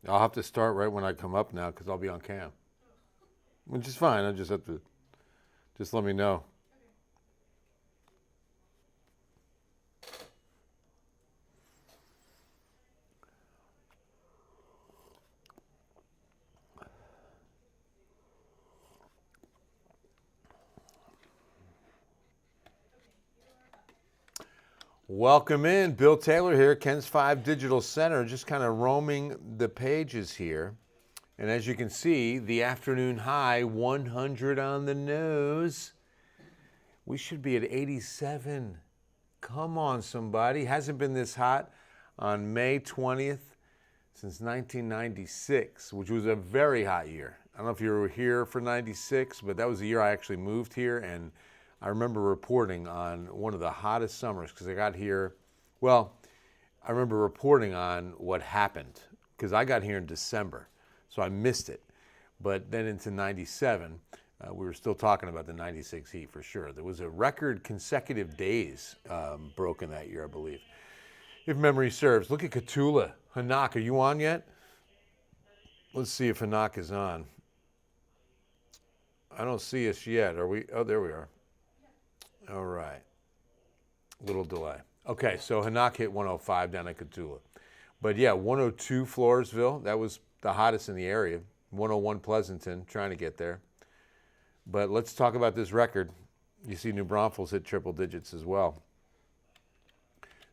I'll have to start right when I come up now because I'll be on cam, which is fine. I just have to just let me know. Welcome in, Bill Taylor here, Ken's 5 Digital Center, just kind of roaming the pages here. And as you can see, the afternoon high, 100 on the nose. We should be at 87. Come on, somebody. Hasn't been this hot on May 20th since 1996, which was a very hot year. I don't know if you were here for 96, but that was the year I actually moved here, and I remember reporting on one of the hottest summers because I got here. Well, I remember reporting on what happened because I got here in December, so I missed it. But then into 97, we were still talking about the 96 heat for sure. There was a record consecutive days broken that year, I believe. If memory serves, look at Cotulla. Hanak, are you on yet? Let's see if Hanak is on. I don't see us yet. Are we? Oh, there we are. All right. Little delay. Okay, so Hanak hit 105 down at Cotulla. But yeah, 102 Floresville. That was the hottest in the area. 101 Pleasanton, trying to get there. But let's talk about this record. You see New Braunfels hit triple digits as well.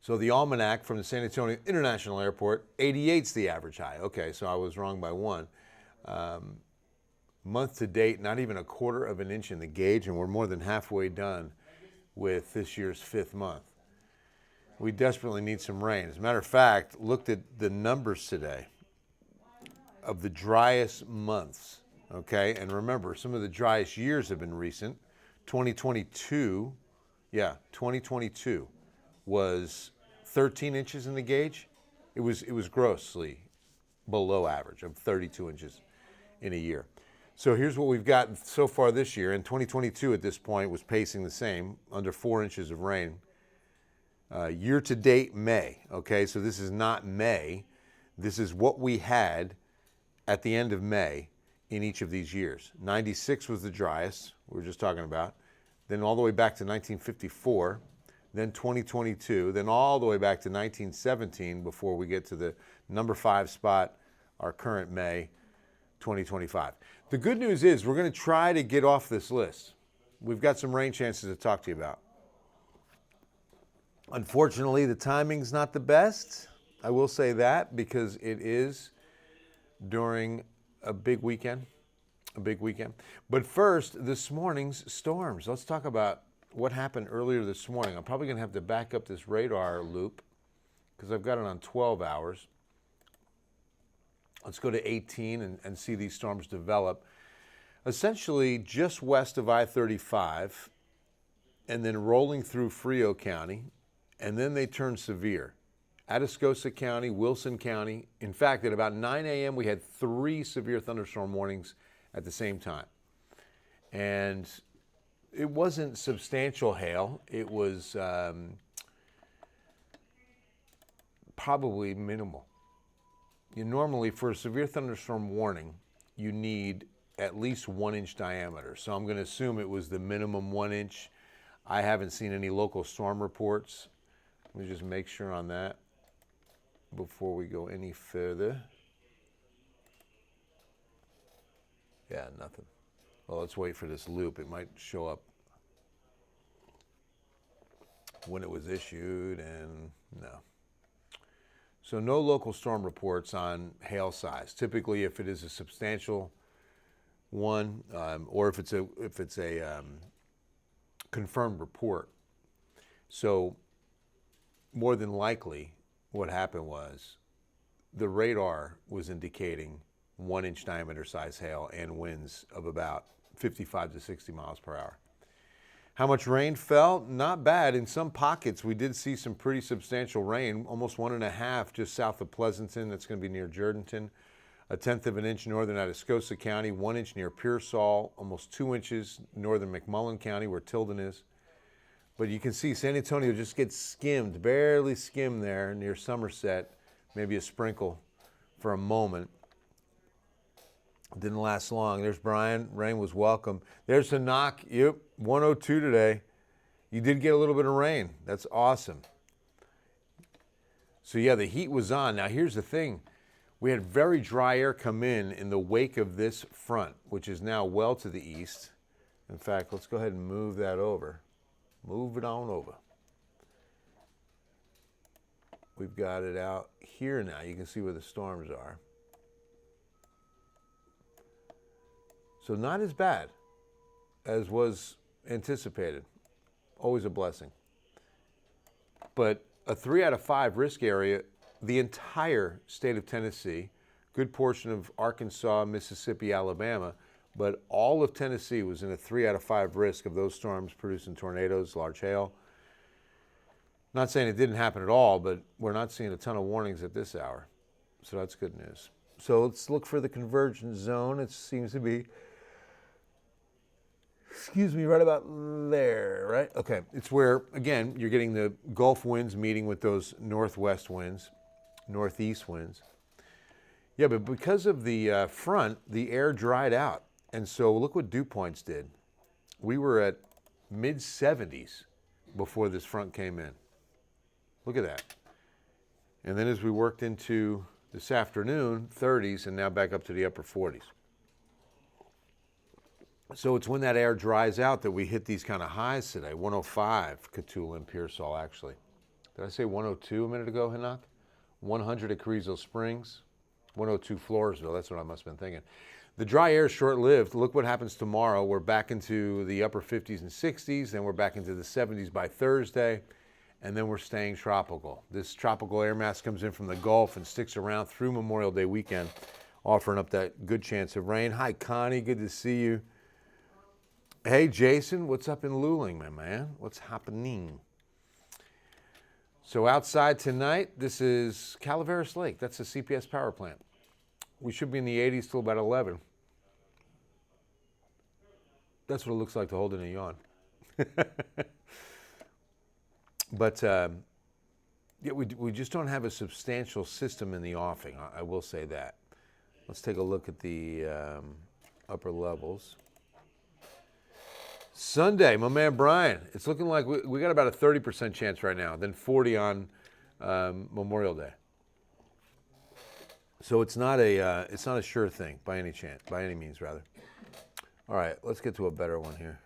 So the almanac from the San Antonio International Airport, 88's the average high. Okay, so I was wrong by one. Month to date, not even a quarter of an inch in the gauge, and we're more than halfway done with this year's 5th month. We desperately need some rain. As a matter of fact, looked at the numbers today of the driest months, okay? And remember, some of the driest years have been recent. 2022 was 13 inches in the gauge. It was grossly below average of 32 inches in a year. So here's what we've got so far this year. And 2022 at this point was pacing the same, under 4 inches of rain. Year to date, May. Okay, so this is not May. This is what we had at the end of May in each of these years. 96 was the driest, we were just talking about. Then all the way back to 1954. Then 2022. Then all the way back to 1917 before we get to the number 5 spot, our current May 2025. The good news is we're going to try to get off this list. We've got some rain chances to talk to you about. Unfortunately, the timing's not the best. I will say that because it is during a big weekend. But first, this morning's storms. Let's talk about what happened earlier this morning. I'm probably going to have to back up this radar loop because I've got it on 12 hours. Let's go to 18 and see these storms develop. Essentially just west of I-35 and then rolling through Frio County, and then they turn severe. Atascosa County, Wilson County. In fact, at about 9 a.m., we had 3 severe thunderstorm warnings at the same time. And it wasn't substantial hail. It was probably minimal. You normally, for a severe thunderstorm warning, you need at least 1 inch diameter. So I'm going to assume it was the minimum 1 inch. I haven't seen any local storm reports. Let me just make sure on that before we go any further. Yeah, nothing. Well, let's wait for this loop. It might show up when it was issued, and no. So no local storm reports on hail size. Typically, if it is a substantial one, or if it's a confirmed report. So more than likely, what happened was the radar was indicating 1 inch diameter size hail and winds of about 55 to 60 miles per hour. How much rain fell? Not bad. In some pockets, we did see some pretty substantial rain, almost 1.5 just south of Pleasanton. That's going to be near Jourdanton. 1/10 of an inch northern Atascosa County, 1 inch near Pearsall, almost 2 inches northern McMullen County where Tilden is. But you can see San Antonio just gets skimmed, barely skimmed there near Somerset, maybe a sprinkle for a moment. It didn't last long. There's Brian. Rain was welcome. There's the knock. Yep, 102 today. You did get a little bit of rain. That's awesome. So yeah, the heat was on. Now here's the thing. We had very dry air come in the wake of this front, which is now well to the east. In fact, let's go ahead and move that over. Move it on over. We've got it out here now. You can see where the storms are. So not as bad as was anticipated. Always a blessing. But a 3 out of 5 risk area, the entire state of Tennessee, good portion of Arkansas, Mississippi, Alabama, but all of Tennessee was in a 3 out of 5 risk of those storms producing tornadoes, large hail. Not saying it didn't happen at all, but we're not seeing a ton of warnings at this hour. So that's good news. So let's look for the convergence zone. It seems to be, right about there, right? Okay, it's where, again, you're getting the Gulf winds meeting with those northwest winds, northeast winds. Yeah, but because of the front, the air dried out. And so look what dew points did. We were at mid-70s before this front came in. Look at that. And then as we worked into this afternoon, 30s, and now back up to the upper 40s. So it's when that air dries out that we hit these kind of highs today. 105, Cotulla and Pearsall, actually. Did I say 102 a minute ago, Hinak? 100 at Carrizo Springs. 102 Floresville, that's what I must have been thinking. The dry air is short-lived. Look what happens tomorrow. We're back into the upper 50s and 60s, then we're back into the 70s by Thursday, and then we're staying tropical. This tropical air mass comes in from the Gulf and sticks around through Memorial Day weekend, offering up that good chance of rain. Hi, Connie, good to see you. Hey, Jason, what's up in Luling, my man? What's happening? So outside tonight, this is Calaveras Lake. That's the CPS power plant. We should be in the 80s till about 11. That's what it looks like to hold in a yawn. But yeah, we just don't have a substantial system in the offing. I will say that. Let's take a look at the upper levels. Sunday, my man Brian. It's looking like we got about a 30% chance right now, then 40 on Memorial Day. So it's not a sure thing by any chance, by any means rather. All right, let's get to a better one here.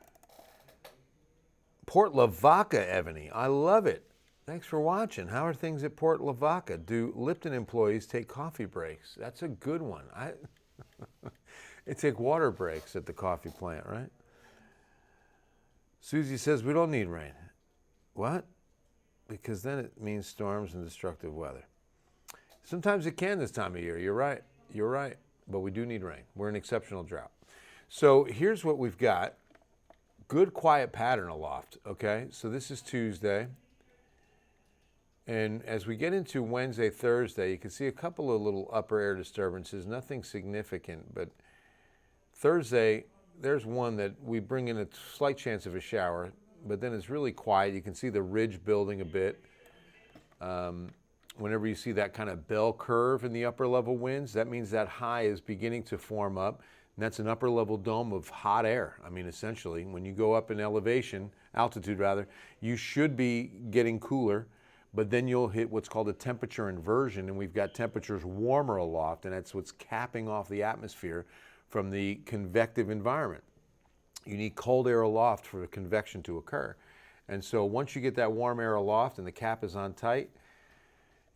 Port Lavaca, Ebony. I love it. Thanks for watching. How are things at Port Lavaca? Do Lipton employees take coffee breaks? That's a good one. They take water breaks at the coffee plant, right? Susie says we don't need rain. What? Because then it means storms and destructive weather. Sometimes it can this time of year. You're right. You're right. But we do need rain. We're in exceptional drought. So here's what we've got. Good quiet pattern aloft, okay? So this is Tuesday. And as we get into Wednesday, Thursday, you can see a couple of little upper air disturbances, nothing significant. But Thursday, there's one that we bring in a slight chance of a shower, but then it's really quiet. You can see the ridge building a bit. Whenever you see that kind of bell curve in the upper level winds, that means that high is beginning to form up. And that's an upper level dome of hot air. I mean, essentially, when you go up in altitude rather, you should be getting cooler, but then you'll hit what's called a temperature inversion, and we've got temperatures warmer aloft, and that's what's capping off the atmosphere from the convective environment. You need cold air aloft for the convection to occur. And so once you get that warm air aloft and the cap is on tight,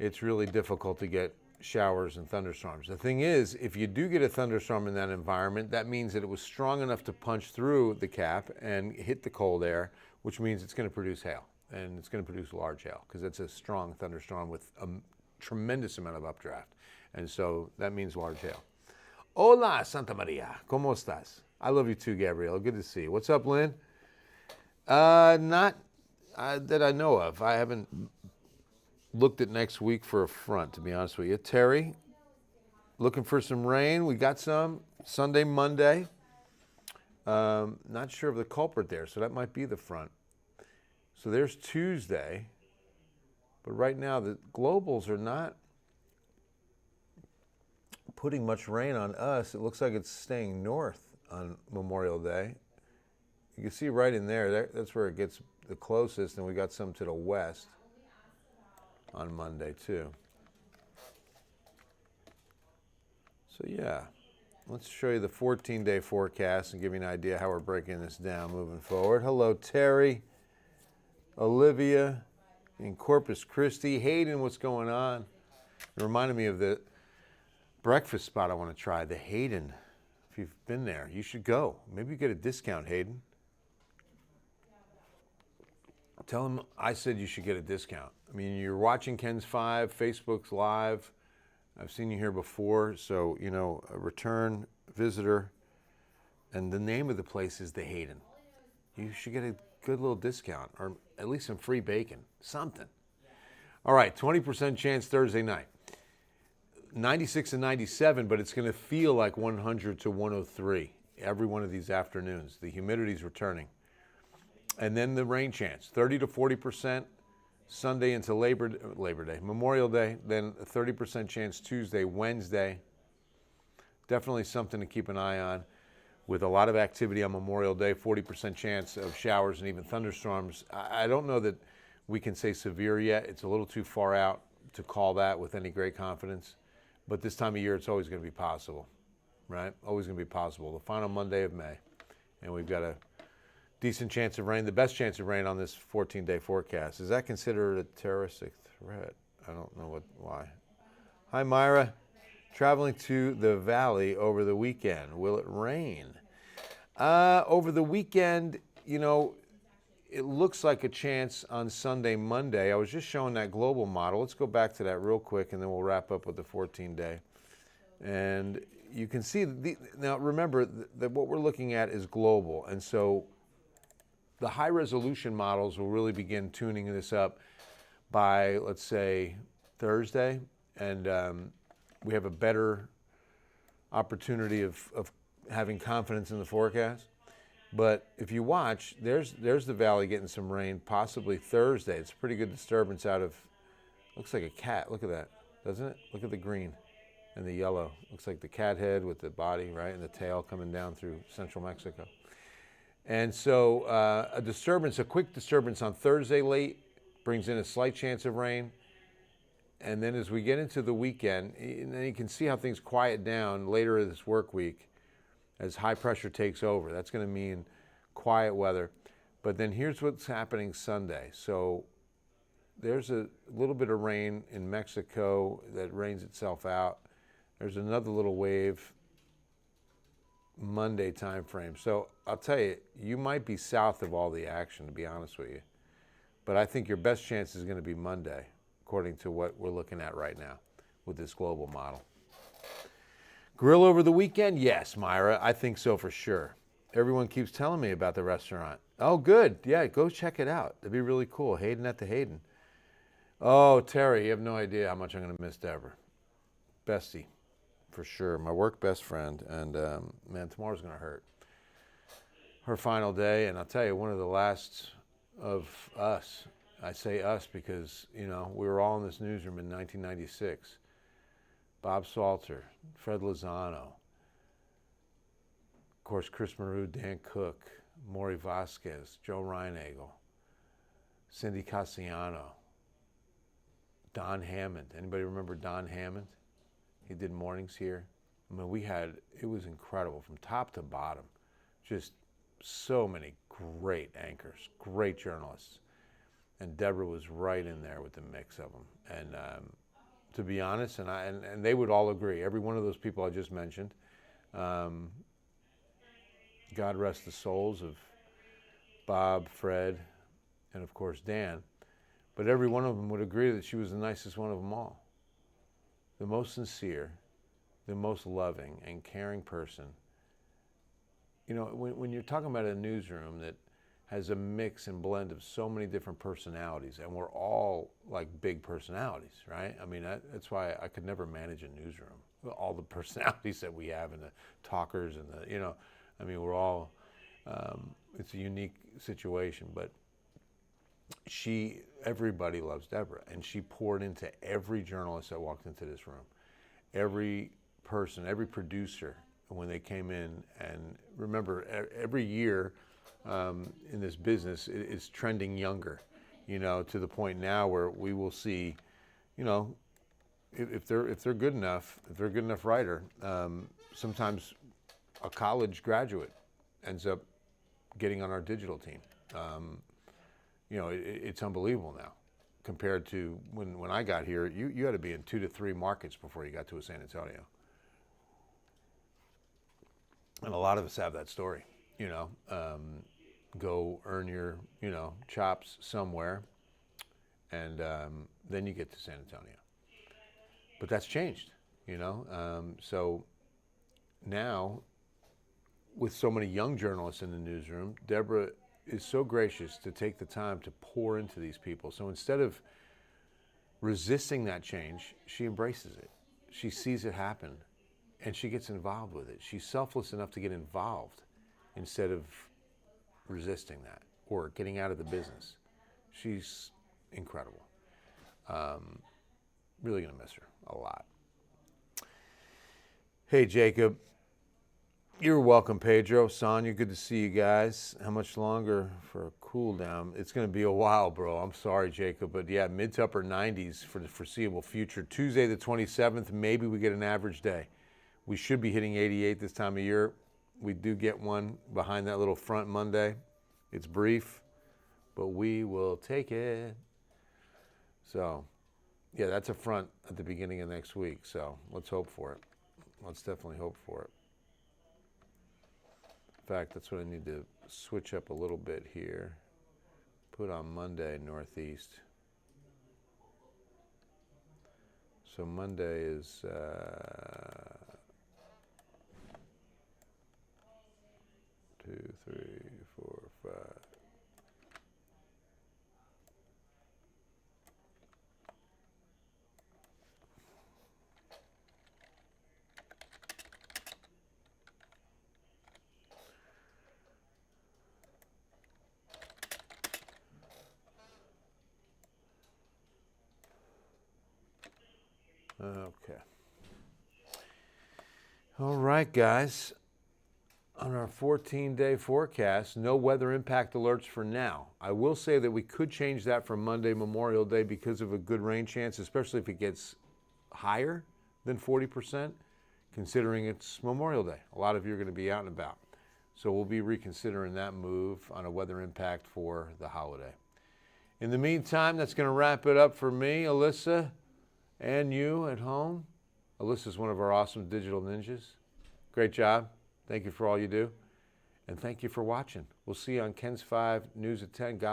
it's really difficult to get showers and thunderstorms. The thing is, if you do get a thunderstorm in that environment, that means that it was strong enough to punch through the cap and hit the cold air, which means it's going to produce hail, and it's going to produce large hail because it's a strong thunderstorm with a tremendous amount of updraft. And so that means large hail. Hola, Santa Maria. ¿Cómo estás? I love you too, Gabrielle. Good to see you. What's up, Lynn? Not that I know of. I haven't looked at next week for a front, to be honest with you. Terry, looking for some rain. We got some Sunday, Monday. Not sure of the culprit there, so that might be the front. So there's Tuesday. But right now, the globals are not putting much rain on us. It looks like it's staying north on Memorial Day. You can see right in there, that's where it gets the closest, and we got some to the west on Monday too. So yeah, let's show you the 14-day forecast and give you an idea how we're breaking this down moving forward. Hello, Terry, Olivia, in Corpus Christi. Hayden, what's going on? It reminded me of the breakfast spot I want to try, the Hayden. If you've been there, you should go. Maybe you get a discount, Hayden. Tell him I said you should get a discount. I mean, you're watching Ken's 5, Facebook's live. I've seen you here before, so, you know, a return visitor. And the name of the place is the Hayden. You should get a good little discount, or at least some free bacon, something. All right, 20% chance Thursday night. 96 and 97, but it's going to feel like 100 to 103 every one of these afternoons. The humidity's returning. And then the rain chance, 30 to 40% Sunday into Labor Day, Memorial Day, then a 30% chance Tuesday, Wednesday. Definitely something to keep an eye on. With a lot of activity on Memorial Day, 40% chance of showers and even thunderstorms. I don't know that we can say severe yet. It's a little too far out to call that with any great confidence. But this time of year, it's always going to be possible, right? Always going to be possible. The final Monday of May. And we've got a decent chance of rain, the best chance of rain on this 14-day forecast. Is that considered a terroristic threat? I don't know why. Hi, Myra. Traveling to the Valley over the weekend. Will it rain? Over the weekend, you know, it looks like a chance on Sunday, Monday. I was just showing that global model. Let's go back to that real quick, and then we'll wrap up with the 14-day. And you can see, now remember that what we're looking at is global. And so the high-resolution models will really begin tuning this up by, let's say, Thursday. And we have a better opportunity of having confidence in the forecast. But if you watch, there's the valley getting some rain, possibly Thursday. It's a pretty good disturbance out of, looks like a cat. Look at that, doesn't it? Look at the green and the yellow. Looks like the cat head with the body, right, and the tail coming down through central Mexico. And so a disturbance, a quick disturbance on Thursday late brings in a slight chance of rain. And then as we get into the weekend, and then you can see how things quiet down later this work week as high pressure takes over. That's going to mean quiet weather. But then here's what's happening Sunday. So there's a little bit of rain in Mexico that rains itself out. There's another little wave Monday time frame. So I'll tell you, you might be south of all the action, to be honest with you. But I think your best chance is going to be Monday, according to what we're looking at right now with this global model. Grill over the weekend? Yes, Myra, I think so for sure. Everyone keeps telling me about the restaurant. Oh, good. Yeah, go check it out. It'd be really cool. Hayden at the Hayden. Oh, Terry, you have no idea how much I'm going to miss Deborah. Bestie, for sure. My work best friend. And, man, tomorrow's going to hurt. Her final day, and I'll tell you, one of the last of us. I say us because, you know, we were all in this newsroom in 1996. Bob Salter, Fred Lozano, of course, Chris Maru, Dan Cook, Maury Vasquez, Joe Reinagel, Cindy Cassiano, Don Hammond. Anybody remember Don Hammond? He did mornings here. I mean, it was incredible from top to bottom. Just so many great anchors, great journalists. And Deborah was right in there with the mix of them. And to be honest, and they would all agree, every one of those people I just mentioned, God rest the souls of Bob, Fred, and of course Dan, but every one of them would agree that she was the nicest one of them all. The most sincere, the most loving and caring person. You know, when you're talking about a newsroom that has a mix and blend of so many different personalities, and we're all like big personalities, right? I mean, that's why I could never manage a newsroom. All the personalities that we have and the talkers and the, you know, I mean, we're all, it's a unique situation, but everybody loves Deborah, and she poured into every journalist that walked into this room. Every person, every producer, when they came in. And remember, every year in this business, it's trending younger, to the point now where we will see, if they're good enough, if they're a good enough writer, sometimes a college graduate ends up getting on our digital team. It's unbelievable now compared to when I got here. You had to be in 2 to 3 markets before you got to a San Antonio. And a lot of us have that story, go earn your, chops somewhere, and then you get to San Antonio. But that's changed, so now, with so many young journalists in the newsroom, Deborah is so gracious to take the time to pour into these people. So instead of resisting that change, she embraces it. She sees it happen, and she gets involved with it. She's selfless enough to get involved instead of resisting that or getting out of the business. She's incredible. Really gonna miss her a lot. Hey, Jacob. You're welcome, Pedro. Sonia, good to see you guys. How much longer for a cool down? It's going to be a while, bro. I'm sorry, Jacob. But yeah, mid to upper 90s for the foreseeable future. Tuesday the 27th, maybe we get an average day. We should be hitting 88 this time of year. We do get one behind that little front Monday. It's brief, but we will take it. So, yeah, that's a front at the beginning of next week. So let's hope for it. Let's definitely hope for it. In fact, that's what I need to switch up a little bit here. Put on Monday, Northeast. So Monday is 2, 3, 4, 5. Okay. All right, guys. On our 14-day forecast, no weather impact alerts for now. I will say that we could change that for Monday, Memorial Day, because of a good rain chance, especially if it gets higher than 40%, considering it's Memorial Day. A lot of you are going to be out and about. So we'll be reconsidering that move on a weather impact for the holiday. In the meantime, that's going to wrap it up for me, Alyssa, and you at home. Alyssa's one of our awesome digital ninjas. Great job. Thank you for all you do. And thank you for watching. We'll see you on KENS 5 News at 10. God